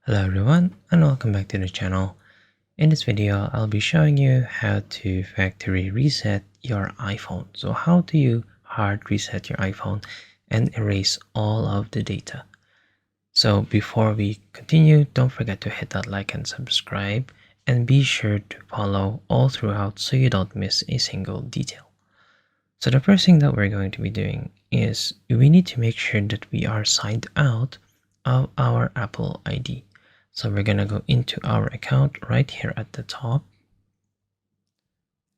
Hello everyone and welcome back to the channel. In this video, I'll be showing you how to factory reset your iPhone. So how do you hard reset your iPhone and erase all of the data? So before we continue, don't forget to hit that like and subscribe and be sure to follow all throughout so you don't miss a single detail. So the first thing that we're going to be doing is we need to make sure that we are signed out of our Apple ID. So we're going to go into our account right here at the top.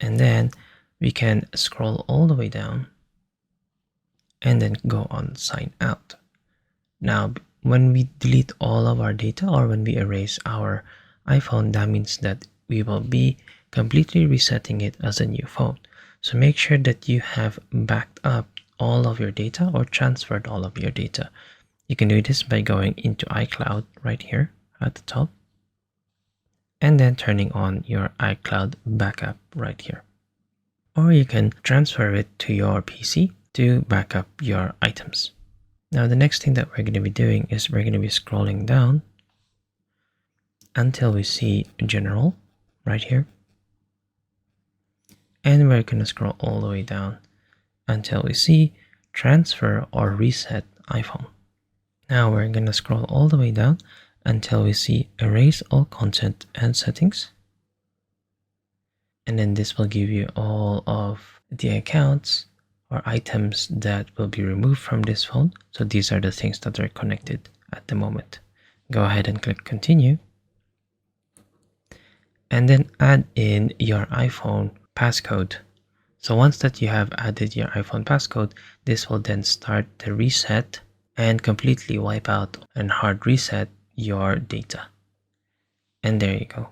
And then we can scroll all the way down and then go on sign out. Now, when we delete all of our data or when we erase our iPhone, that means that we will be completely resetting it as a new phone. So make sure that you have backed up all of your data or transferred all of your data. You can do this by going into iCloud right here at the top and then turning on your iCloud backup right here. Or you can transfer it to your PC to back up your items. Now the next thing that we're going to be doing is we're going to be scrolling down until we see General right here. And we're going to scroll all the way down until we see Transfer or Reset iPhone. Now we're going to scroll all the way down until we see Erase all content and settings. And then this will give you all of the accounts or items that will be removed from this phone. So these are the things that are connected at the moment. Go ahead and click continue. And then add in your iPhone passcode. So once that you have added your iPhone passcode, this will then start the reset and completely wipe out and hard reset your data. And there you go.